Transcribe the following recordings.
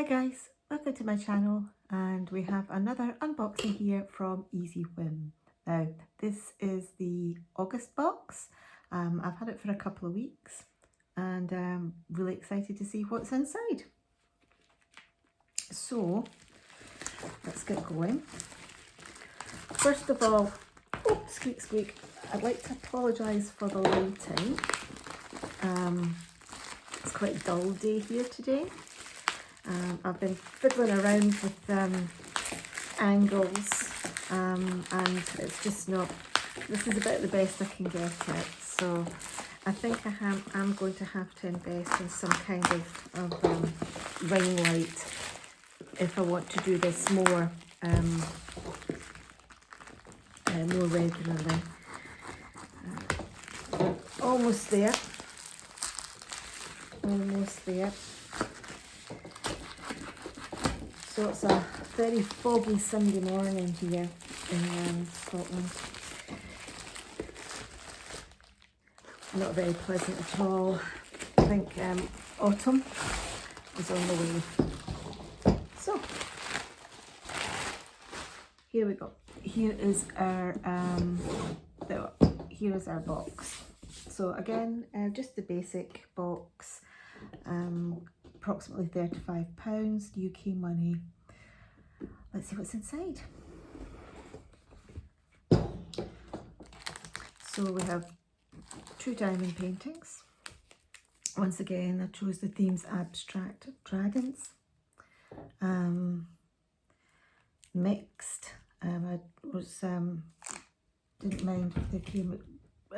Hi guys, welcome to my channel, and we have another unboxing here from Easywhim. Now this is the August box. I've had it for a couple of weeks and I'm really excited to see what's inside. So let's get going. First of all, oh, squeak squeak, I'd like to apologise for the lighting. It's quite a dull day here today. I've been fiddling around with angles and it's just not, this is about the best I can get it, so I think I'm going to have to invest in some kind of ring light if I want to do this more regularly. Almost there. Almost there. So it's a very foggy Sunday morning here in Scotland. Not very pleasant at all. I think autumn is on the way. So here we go. Here is our box. So again, just the basic box. Approximately £35 UK money. Let's see what's inside. So we have 2 diamond paintings. Once again, I chose the themes abstract dragons. Mixed. I was didn't mind if they came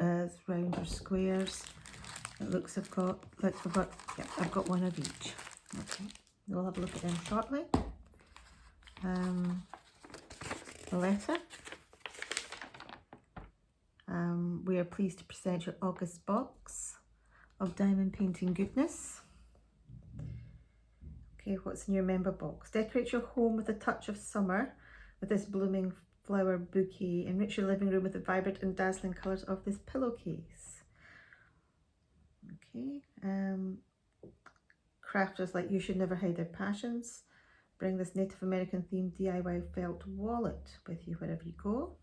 as round or squares. It looks I've got one of each. Okay, we'll have a look at them shortly. The letter. We are pleased to present your August box of diamond painting goodness. Okay, what's in your member box? Decorate your home with a touch of summer with this blooming flower bouquet. Enrich your living room with the vibrant and dazzling colours of this pillowcase. Okay, crafters like you should never hide their passions. Bring this Native American themed DIY felt wallet with you wherever you go.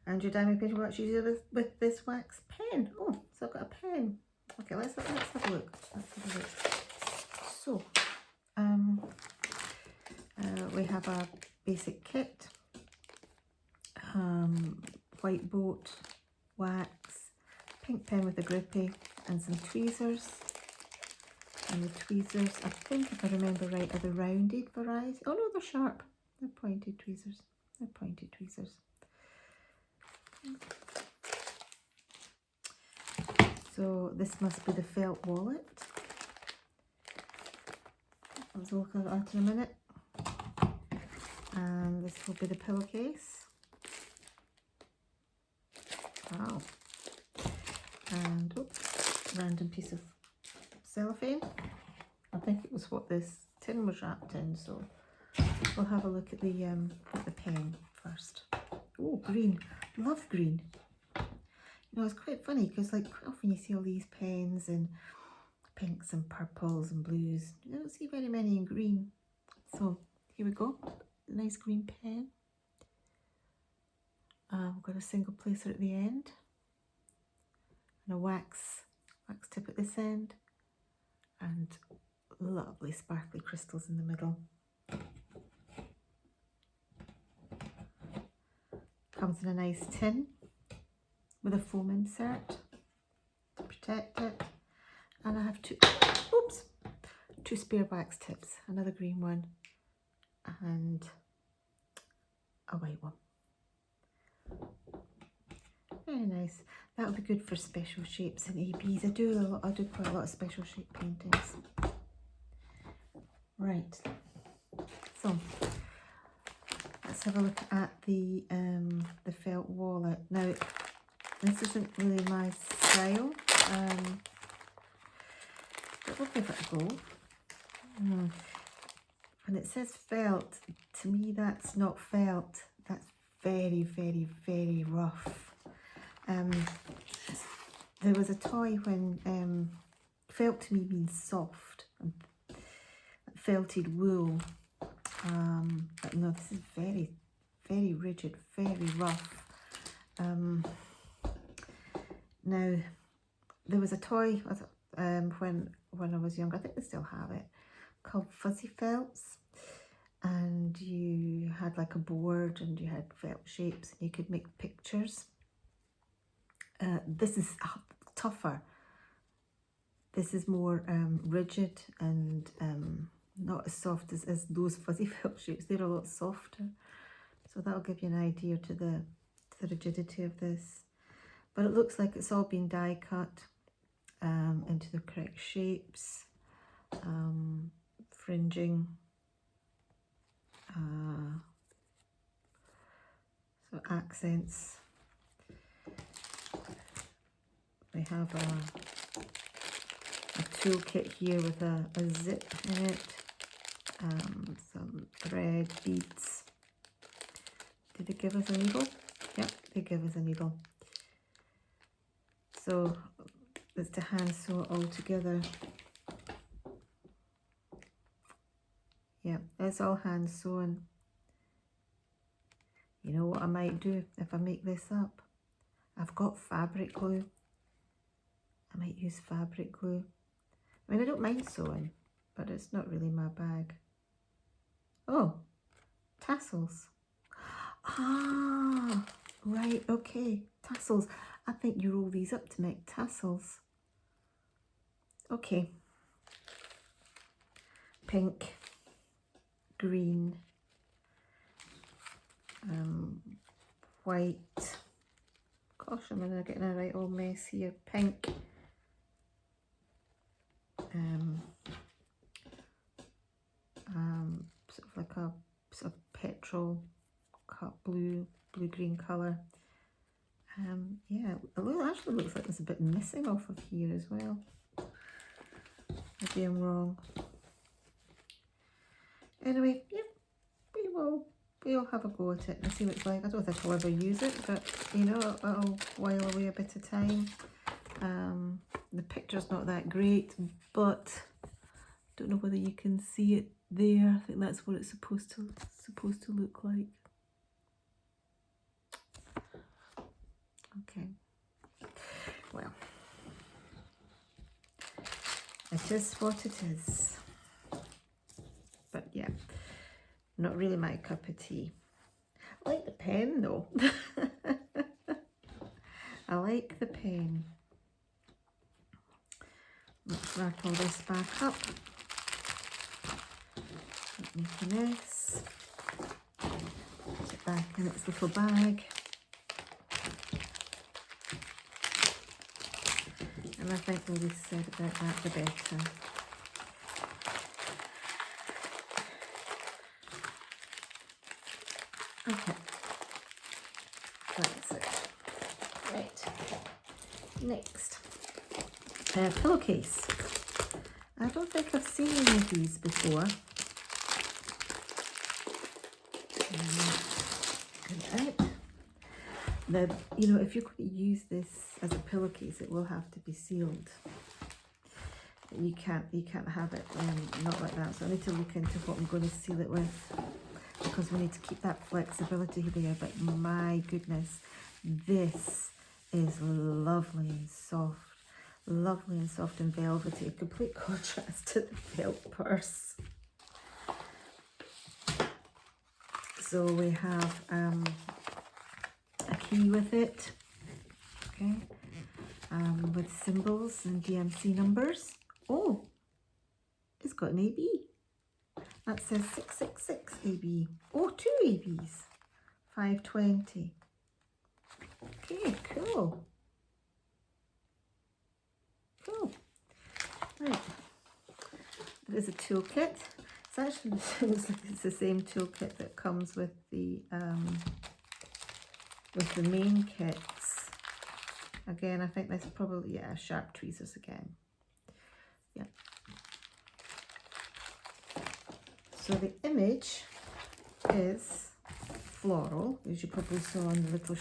And your diamond painting will actually use it with this wax pen. Oh, so I've got a pen. Okay, let's have a look. So, we have a basic kit. White boat, wax, pink pen with a grippy, and some tweezers. And the tweezers, I think if I remember right, are the rounded variety. Oh no, they're sharp. They're pointed tweezers. They're pointed tweezers. So this must be the felt wallet. Let's look at that in a minute. And this will be the pillowcase. Wow. And oops, random piece of cellophane. I think it was what this tin was wrapped in, so we'll have a look at the pen first. Oh, green. Love green. You know, it's quite funny because like quite often you see all these pens in pinks and purples and blues. You don't see very many in green. So here we go. Nice green pen. We've got a single placer at the end. And a wax tip at this end. And lovely sparkly crystals in the middle. Comes in a nice tin with a foam insert to protect it. And I have two spare wax tips, another green one and a white one. Very nice. That would be good for special shapes and ABs. I do quite a lot of special shape paintings. Right. So let's have a look at the felt wallet. Now this isn't really my style. But we'll give it a go. When it says felt, to me that's not felt. That's very, very, very rough. There was a toy when felt to me means soft, and felted wool. But no, this is very, very rigid, very rough. Now, there was a toy when I was young, I think they still have it, called Fuzzy Felts. And you had like a board and you had felt shapes and you could make pictures. This is tougher. This is more rigid and not as soft as those fuzzy felt shapes. They're a lot softer. So that'll give you an idea to the rigidity of this. But it looks like it's all been die cut into the correct shapes. Fringing. So accents. We have a toolkit here with a zip in it, some thread, beads. Did they give us a needle? Yep, they give us a needle. So it's to hand sew it all together. Yeah, it's all hand sewn. You know what I might do if I make this up? I've got fabric glue. I might use fabric glue. I mean, I don't mind sewing, but it's not really my bag. Oh, tassels. Ah, right, okay, tassels. I think you roll these up to make tassels. Okay. Pink, green, white. Gosh, I'm getting a right old mess here. Pink. Sort of like a sort of petrol cut blue-green colour. Yeah, it actually looks like there's a bit missing off of here as well. Maybe I'm wrong. Anyway, yeah, we'll have a go at it and see what it's like. I don't think I'll ever use it, but you know, it'll while away a bit of time. The picture's not that great, but don't know whether you can see it there. I think that's what it's supposed to look like. Okay. Well, it is what it is. But yeah, not really my cup of tea. I like the pen though. I like the pen. Let's rattle this back up. Don't make a mess. Put it back in its little bag. And I think the least said about that, the better. Okay, that's it. Right, next, pillowcase. I don't think I've seen any of these before. Now, you know, if you're going to use this as a pillowcase, it will have to be sealed. You can't have it not like that. So I need to look into what I'm going to seal it with, because we need to keep that flexibility there. But my goodness, this is lovely and soft and velvety, a complete contrast to the felt purse. So we have a key with it, okay, with symbols and DMC numbers. Oh, it's got an AB. That says 666 AB. Oh, 2 ABs. 520. Okay, cool. Cool. Right. There's a toolkit. It's actually looks like it's the same toolkit that comes with the main kits. Again, I think that's probably, yeah, sharp tweezers again. Yeah. So the image is floral, as you probably saw on the little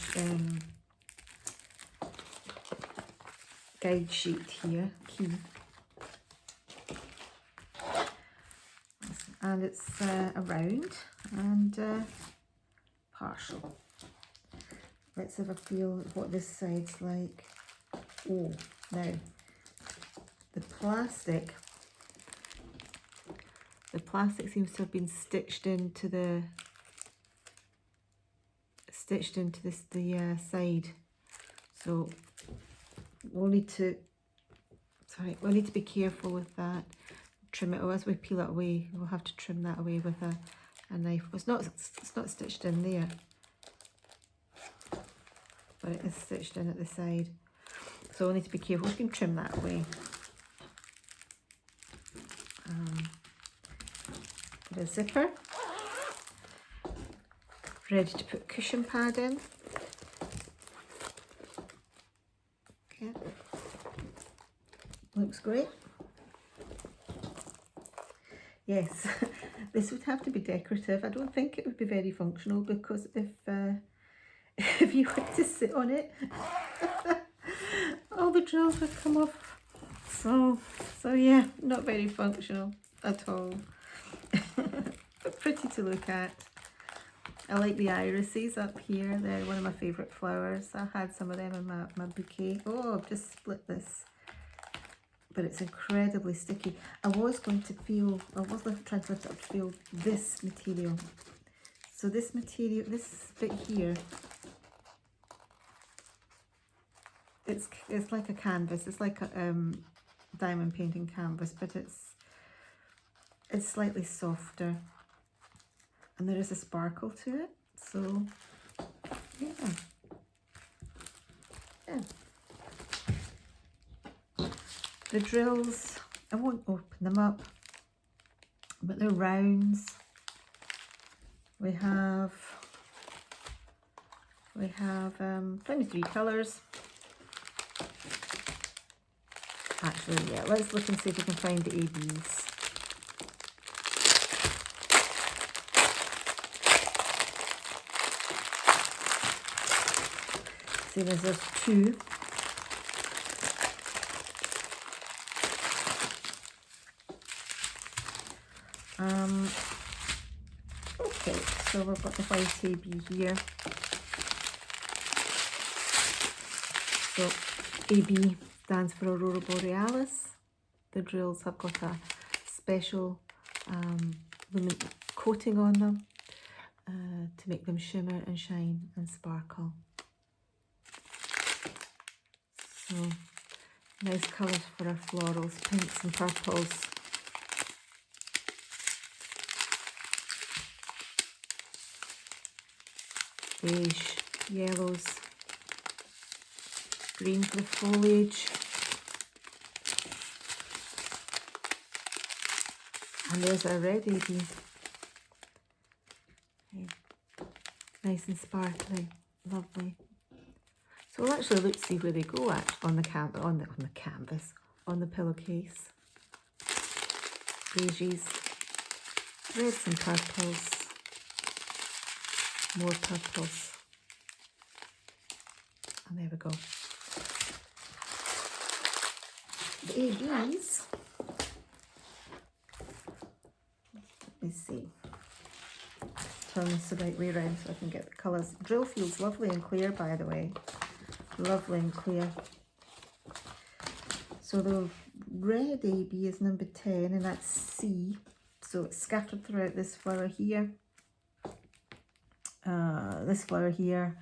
guide sheet here, key. Let's and it's a round and partial. Let's have a feel of what this side's like. Oh, now the plastic seems to have been stitched into the side, so we'll need to be careful with that. Trim it. Oh, as we peel it away, we'll have to trim that away with a knife. It's not stitched in there, but it is stitched in at the side, so we'll need to be careful. We can trim that away. Put a zipper, ready to put cushion pad in. Okay, looks great. Yes, this would have to be decorative. I don't think it would be very functional, because if you were to sit on it, all the drills would come off. So yeah, not very functional at all. But pretty to look at. I like the irises up here. They're one of my favourite flowers. I had some of them in my bouquet. Oh, I've just split this. But it's incredibly sticky. I was trying to lift it up to feel this material. So this material, this bit here, it's like a canvas. It's like a diamond painting canvas, but it's slightly softer, and there is a sparkle to it. So yeah. The drills, I won't open them up, but they're rounds. We have 23 colours. Actually, yeah, let's look and see if we can find the ABs. See, there's 2. Okay, so we've got the white AB here. So AB stands for Aurora Borealis. The drills have got a special coating on them to make them shimmer and shine and sparkle. So nice colours for our florals, pinks and purples. Beige, yellows, green for the foliage, and there's our red AB. Okay. Nice and sparkly, lovely. So we'll actually look to see where they go on the canvas, on the pillowcase. Beiges, reds and purples. More purples, and there we go. The ABs, let me see, turn this the right way around so I can get the colours. Drill feels lovely and clear, by the way, lovely and clear. So the red AB is number 10, and that's C, so it's scattered throughout this flower here. This flower here,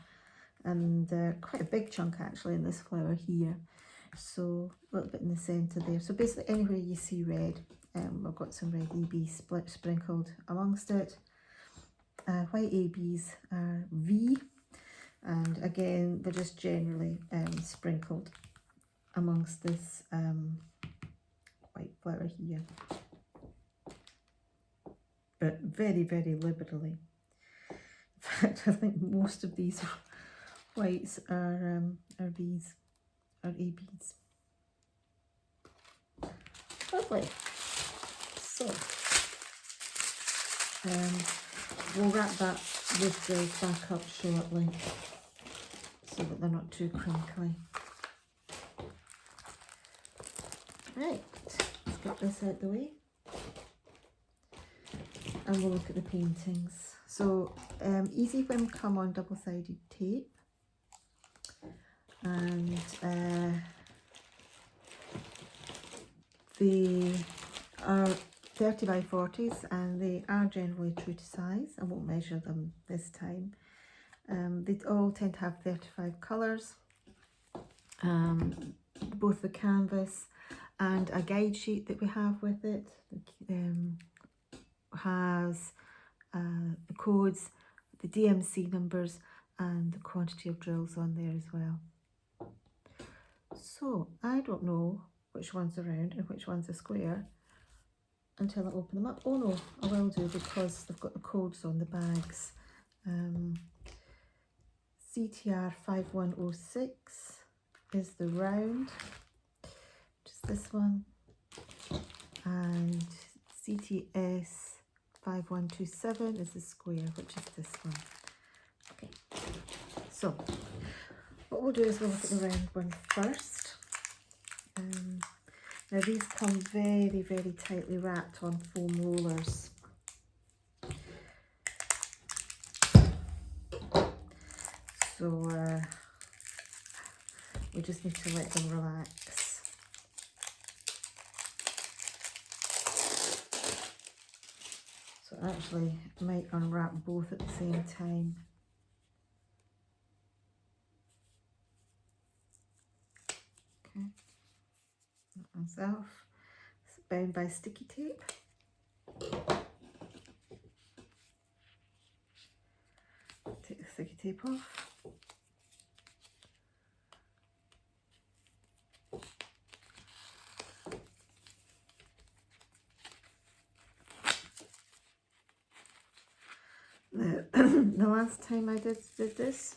and quite a big chunk actually in this flower here, so a little bit in the centre there. So basically anywhere you see red, we've got some red ABs sprinkled amongst it. White ABs are V, and again they're just generally sprinkled amongst this white flower here, but very, very liberally. In fact, I think most of these whites are V's, are ABs. Lovely. So we'll wrap that with the back up shortly so that they're not too crinkly. Right, let's get this out the way. and we'll look at the paintings. So Easywhim come on double-sided tape, and they are 30 by 40s, and they are generally true to size. I won't measure them this time. They all tend to have 35 colours, both the canvas and a guide sheet that we have with it has the codes, the DMC numbers, and the quantity of drills on there as well. So I don't know which one's a round and which one's a square until I open them up. Oh no, I will do, because they've got the codes on the bags. CTR 5106 is the round, which is this one, and CTS 5127 is the square, which is this one. Okay, so what we'll do is we'll look at the round one first. Now these come very, very tightly wrapped on foam rollers. So we just need to let them relax. So actually I might unwrap both at the same time. Okay, that one's off. It's bound by sticky tape. Take the sticky tape off. The last time I did this,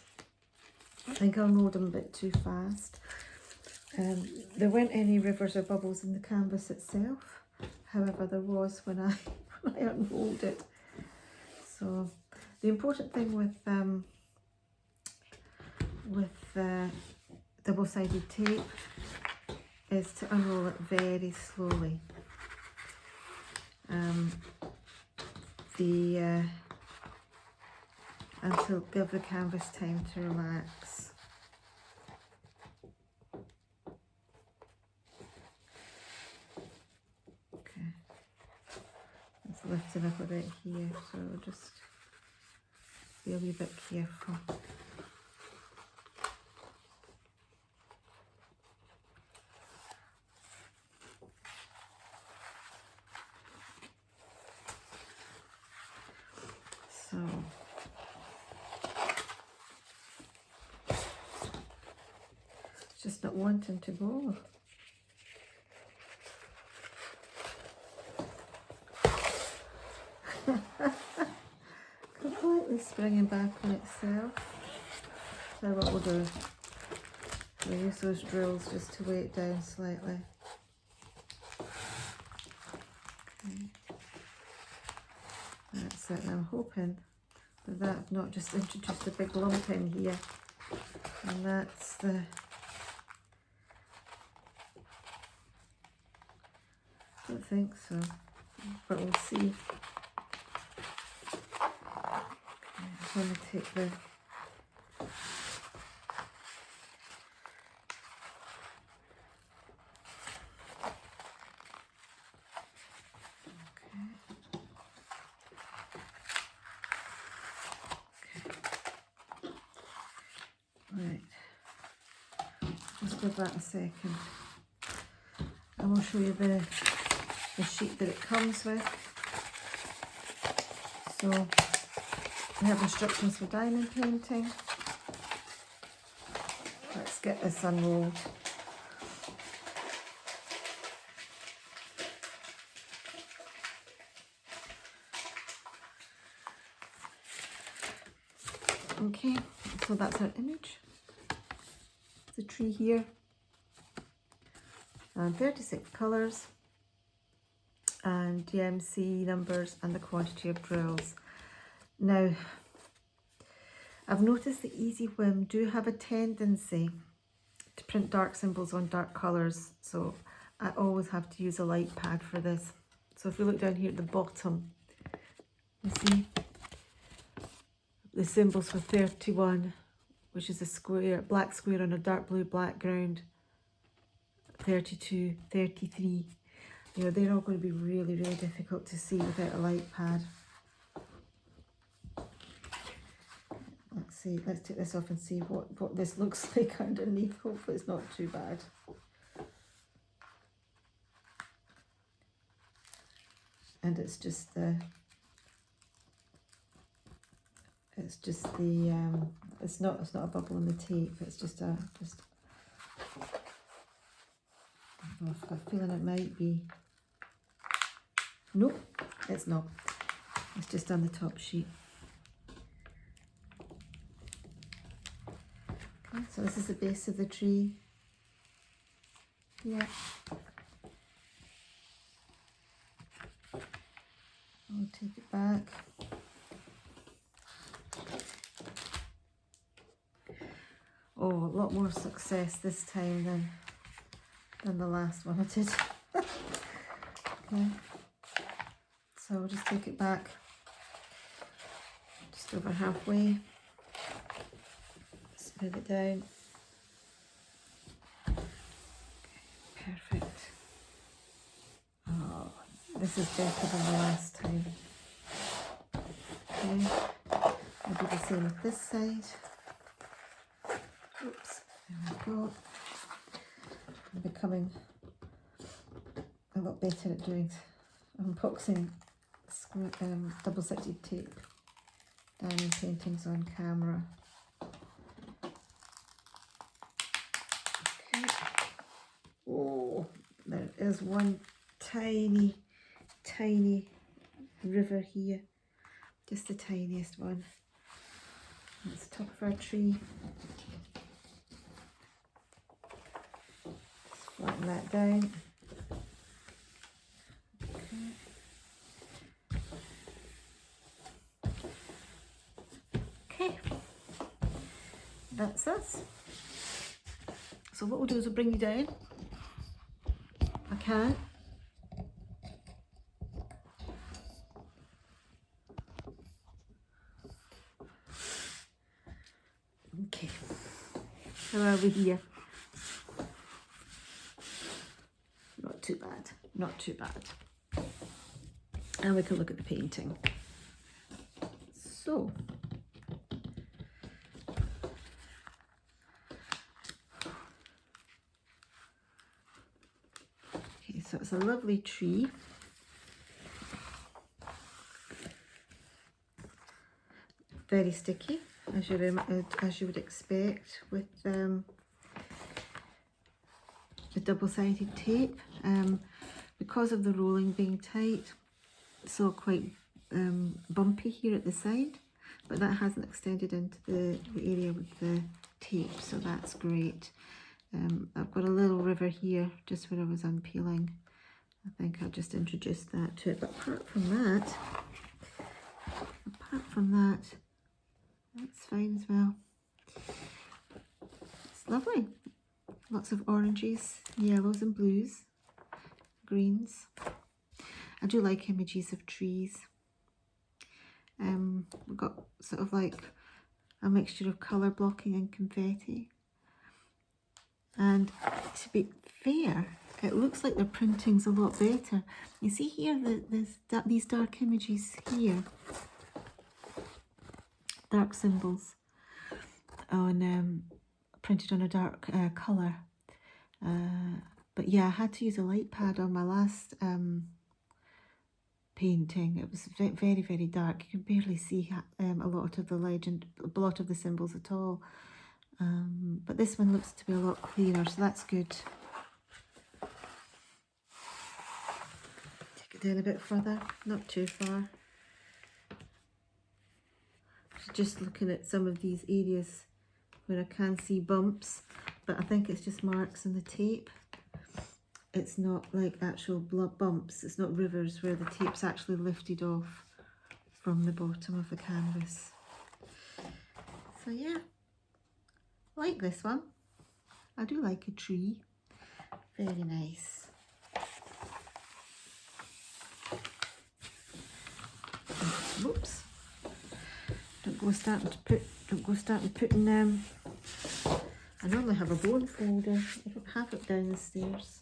I think I unrolled them a bit too fast. There weren't any rivers or bubbles in the canvas itself. However, there was when I unrolled it. So the important thing with double-sided tape is to unroll it very slowly. And to give the canvas time to relax. Okay, it's lifting up a bit here, so just be a wee bit careful. So just not wanting to go. Completely springing back on itself. So what we'll do, we'll use those drills just to weigh it down slightly. Okay. That's it. I'm hoping that I've not just introduced a big lump in here. And that's the... I don't think so, but we'll see. Okay, I'm going to take the... Right, just give that a second, and we'll show you the sheet that it comes with. So we have instructions for diamond painting. Let's get this unrolled. Okay, so that's our image. The tree here, and 36 colours, and DMC numbers, and the quantity of drills. Now, I've noticed that Easywhim do have a tendency to print dark symbols on dark colours, so I always have to use a light pad for this. So if we look down here at the bottom, You see the symbols for 31, which is a square, black square on a dark blue background. 32, 33. You know, they're all going to be really, really difficult to see without a light pad. Let's see, let's take this off and see what this looks like underneath. Hopefully it's not too bad. And it's just the, it's not a bubble in the tape, it's just a, I've got a feeling it might be. Nope, it's not. It's just on the top sheet. Okay, so this is the base of the tree. Yeah. I'll take it back. Oh, a lot more success this time than the last one I did. Okay, so I'll just take it back just over halfway. Smooth it down. Okay, perfect. Oh, this is better than the last time. Okay, I'll do the same with this side. Oops, there we go. I'm becoming a lot better at doing unboxing double-sided tape diamond paintings on camera. Okay. Oh, there is one tiny river here, just the tiniest one. That's the top of our tree. Flatten that down. Okay, that's us. So what we'll do is we'll bring you down. I can. Okay, how are we here? Not too bad, not too bad. And we can look at the painting. So, okay, so it's a lovely tree. Very sticky, as you would expect with the double-sided tape. Because of the rolling being tight, it's all quite bumpy here at the side, but that hasn't extended into the area with the tape, so that's great. I've got a little river here just where I was unpeeling. I think I'll just introduce that to it, but apart from that, that's fine as well. It's lovely. Lots of oranges, yellows and blues, greens. I do like images of trees. We've got sort of like a mixture of colour blocking and confetti. And to be fair, it looks like the printing's a lot better. You see here, these dark images here, dark symbols on printed on a dark colour. But yeah, I had to use a light pad on my last painting. It was very, very dark. You can barely see a lot of the legend, a lot of the symbols at all. But this one looks to be a lot clearer, so that's good. Take it down a bit further, not too far. Just looking at some of these areas where I can see bumps, but I think it's just marks in the tape. It's not like actual bumps, it's not rivers where the tape's actually lifted off from the bottom of the canvas. So yeah, I like this one. I do like a tree. Very nice. whoops, don't go starting putting I normally have a bone folder. I don't have it down the stairs.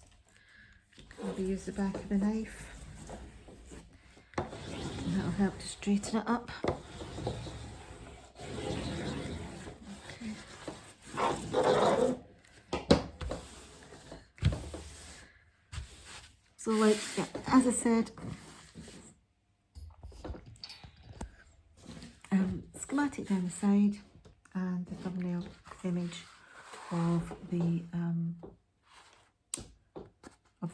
Maybe use the back of the knife. And that'll help to straighten it up. So like, yeah, as I said, schematic down the side and the thumbnail image of the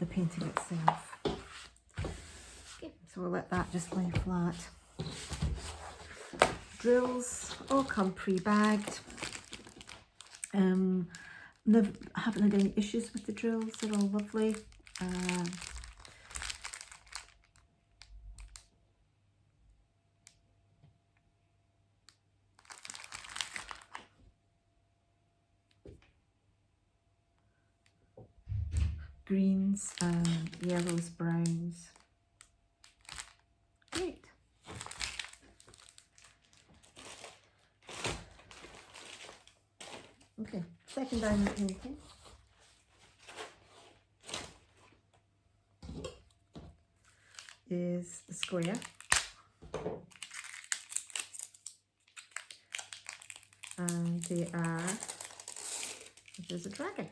painting itself. Okay, so we'll let that just lay flat. Drills all come pre-bagged. Never, haven't had any issues with the drills, they're all lovely. Greens, yellows, browns. Great. Okay, second diamond painting. Is the square. And they are, there's a dragon.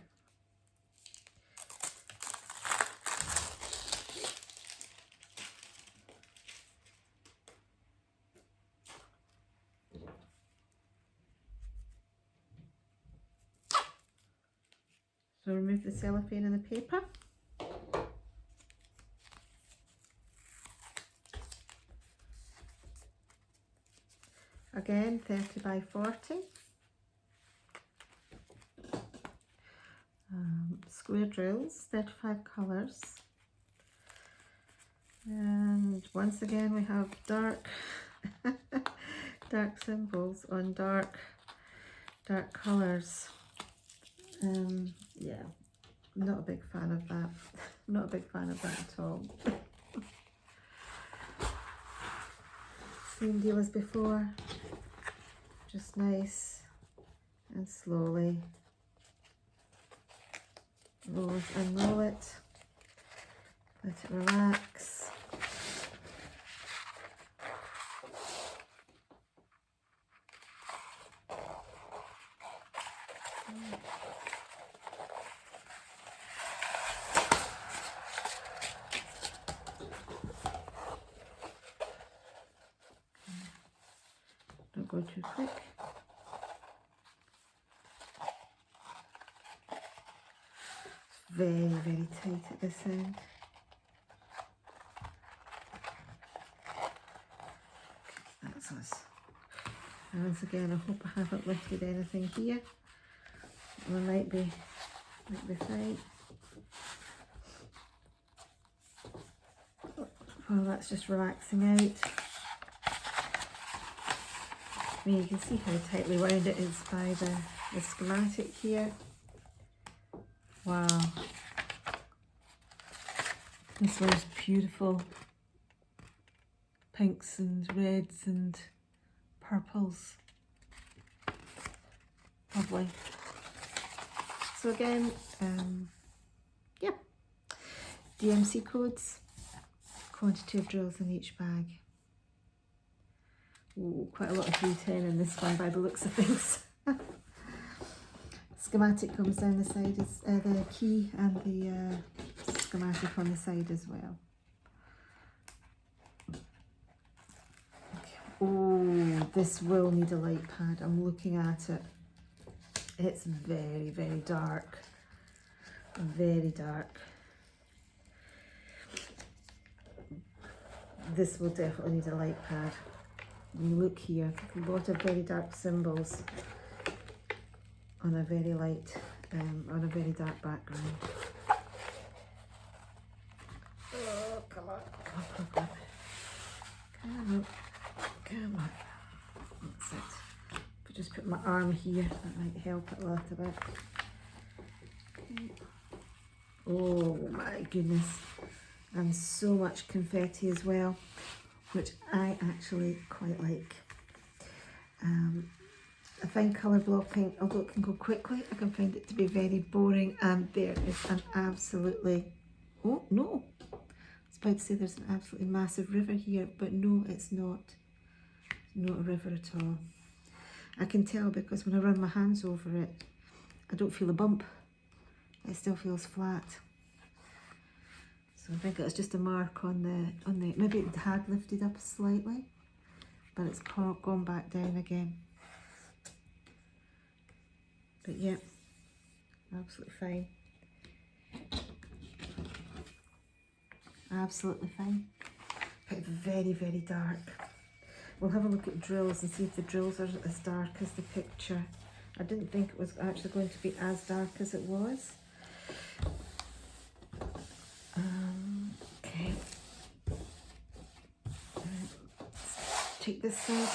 So remove the cellophane and the paper. Again, 30 by 40. Square drills, 35 colours. And once again we have dark dark symbols on dark colours. Yeah, not a big fan of that. Not a big fan of that at all. Same deal as before. Just nice and slowly unroll it. Let it relax. Don't go too quick. It's very, very tight at this end. That's us. And once again, I hope I haven't lifted anything here. We might be fine. Well, that's just relaxing out. I mean, you can see how tightly wound it is by the schematic here. Wow. This one's beautiful. Pinks and reds and purples. Lovely. So again, yeah, DMC codes, quantity of drills in each bag. Ooh, quite a lot of D10 in this one by the looks of things. Schematic comes down the side, is the key and the schematic on the side as well. Okay. Oh, this will need a light pad. I'm looking at it. It's very, very dark. Very dark. This will definitely need a light pad. When you look here, a lot of very dark symbols on a very light, on a very dark background. Oh, come on, come on, come on. Come on, come on. That's it. If I just put my arm here, that might help it a little bit. Okay. Oh my goodness. And so much confetti as well. which I actually quite like. I find colour blocking, although it can go quickly, I can find it to be very boring, and there is an absolutely, oh no, I was about to say there's an absolutely massive river here, but no, it's not. It's not a river at all. I can tell because when I run my hands over it, I don't feel a bump. It still feels flat. So I think it's just a mark on the, maybe it had lifted up slightly, but it's gone back down again. But yeah, absolutely fine. Absolutely fine. But very, very dark. We'll have a look at drills and see if the drills are as dark as the picture. I didn't think it was actually going to be as dark as it was. Okay. Let's take this side.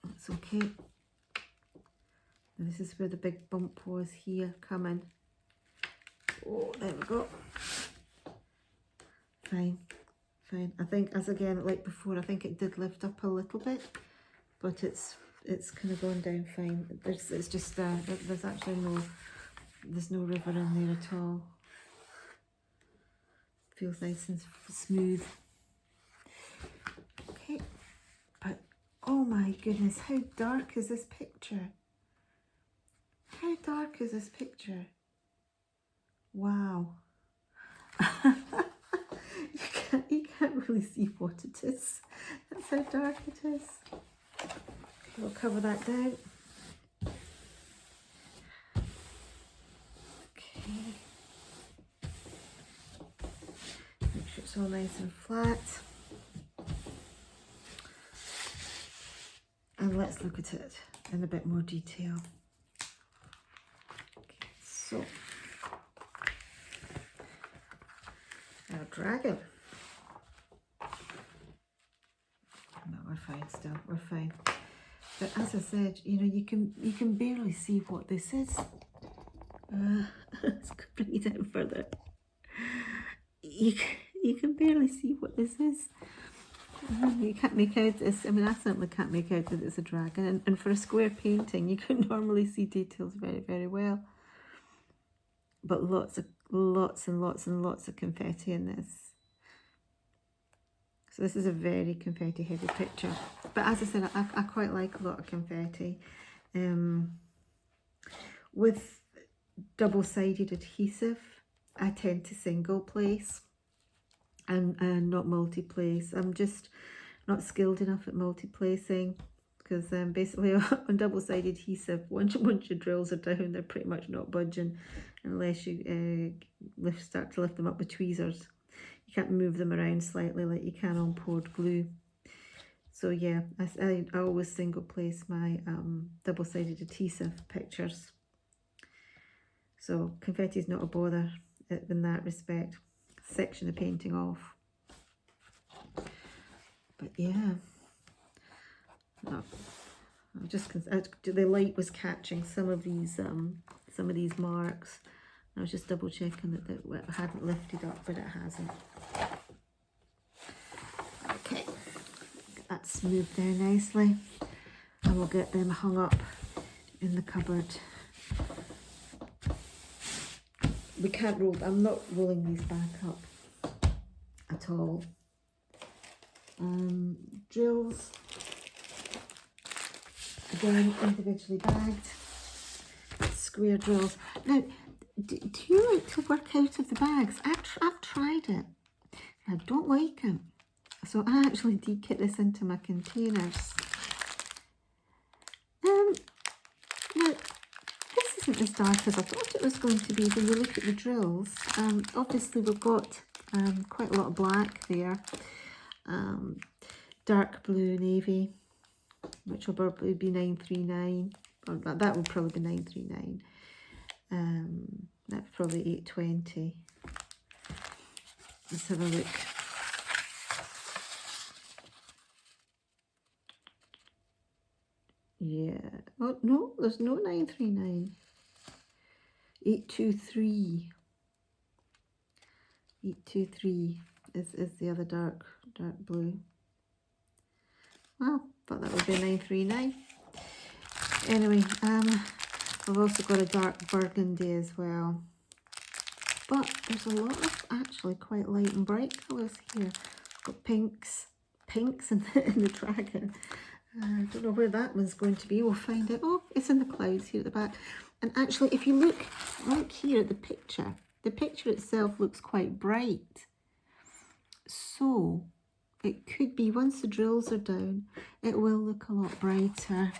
That's okay. This is where the big bump was here coming. Oh, there we go. Fine, fine. I think, as again, like before, I think it did lift up a little bit, but it's kind of going down fine. It's just there's actually there's no river in there at all. Feels nice and smooth. Okay, but oh my goodness, how dark is this picture? How dark is this picture? Wow. you can't really see what it is. That's how dark it is. We'll cover that down. Okay. Make sure it's all nice and flat. And let's look at it in a bit more detail. Okay, so our dragon. No, we're fine still, we're fine. But as I said, you know, you can barely see what this is. Let's bring it down further. You can barely see what this is. You can't make out this. I mean, I certainly can't make out that it's a dragon. And for a square painting, you can normally see details very, very well. But lots and lots and lots of confetti in this. So this is a very confetti heavy picture. But as I said, I quite like a lot of confetti. With double-sided adhesive, I tend to single place and not multi-place. I'm just not skilled enough at multi-placing, because basically on double-sided adhesive, once your drills are down, they're pretty much not budging unless you start to lift them up with tweezers. You can't move them around slightly like you can on poured glue. So yeah, I always single place my double-sided adhesive pictures. So confetti is not a bother in that respect. Section the painting off. But yeah, no, the light was catching some of these marks. I was just double checking that it hadn't lifted up, but it hasn't. Okay, get that smoothed down nicely, and we'll get them hung up in the cupboard. We can't roll. I'm not rolling these back up at all. Drills, again individually bagged. Square drills. Now, do you like to work out of the bags? I've tried it. I don't like them. So I actually de-kit this into my containers. Now, this isn't as dark as I thought it was going to be when you look at the drills. Obviously we've got quite a lot of black there. Dark blue navy, which will probably be 939. Or that will probably be 939. probably 820. Let's have a look. Yeah. Oh, no, there's no 939. 823. 823 is the other dark blue. Well, thought that would be 939. Anyway, I've also got a dark burgundy as well. But there's a lot of actually quite light and bright colours here. I've got pinks in the dragon. I don't know where that one's going to be. We'll find out. Oh, it's in the clouds here at the back. And actually, if you look here at the picture itself looks quite bright. So it could be, once the drills are down, it will look a lot brighter.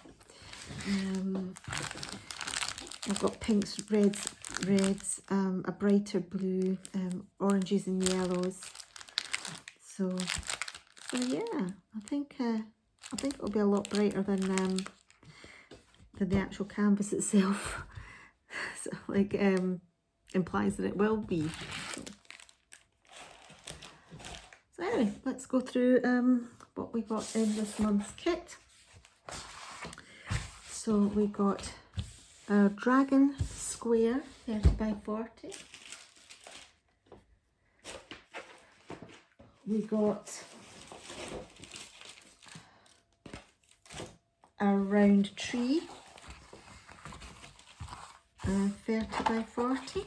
I've got pinks, reds, a brighter blue, oranges and yellows. So yeah, I think it'll be a lot brighter than the actual canvas itself. So, like, implies that it will be. So anyway, let's go through what we got in this month's kit. So we got a dragon square 30 by 40. We got a round tree 30 by 40.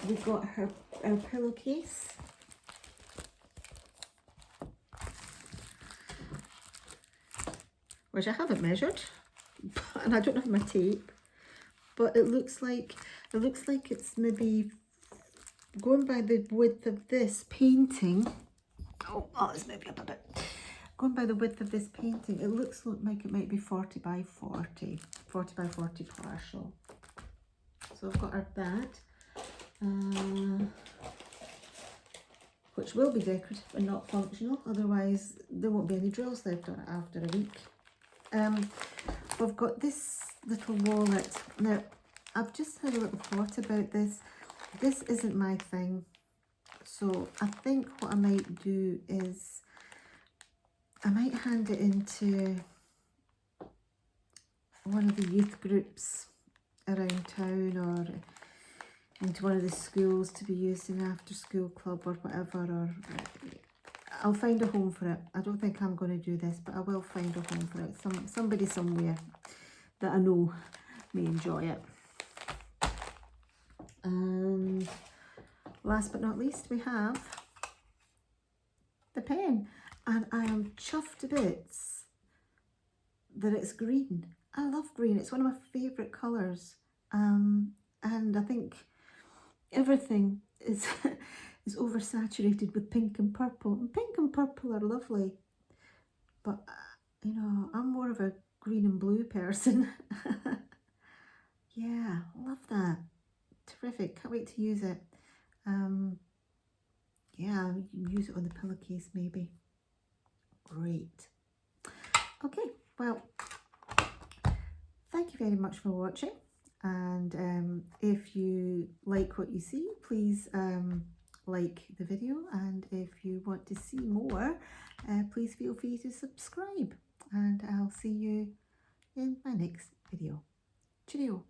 We got our pillowcase. Which I haven't measured, and I don't have my tape, but it looks like it's maybe going by the width of this painting. Oh, it's maybe up a bit. Going by the width of this painting, it looks like it might be 40 by 40, 40 by 40 partial. So I've got that, which will be decorative and not functional. Otherwise, there won't be any drills left on it after a week. We've got this little wallet. Now, I've just had a little thought about this. This isn't my thing. So I think what I might do is I might hand it into one of the youth groups around town, or into one of the schools to be used in an after school club or whatever, or I'll find a home for it. I don't think I'm going to do this, but I will find a home for it. Somebody somewhere that I know may enjoy it. And last but not least, we have the pen. And I am chuffed to bits that it's green. I love green. It's one of my favourite colours. And I think everything is is oversaturated with pink and purple. And pink and purple are lovely. But, you know, I'm more of a green and blue person. Yeah, love that. Terrific. Can't wait to use it. Yeah, you can use it on the pillowcase maybe. Great. Okay, well, thank you very much for watching. And if you like what you see, please like the video. And if you want to see more, please feel free to subscribe. And I'll see you in my next video. Cheerio.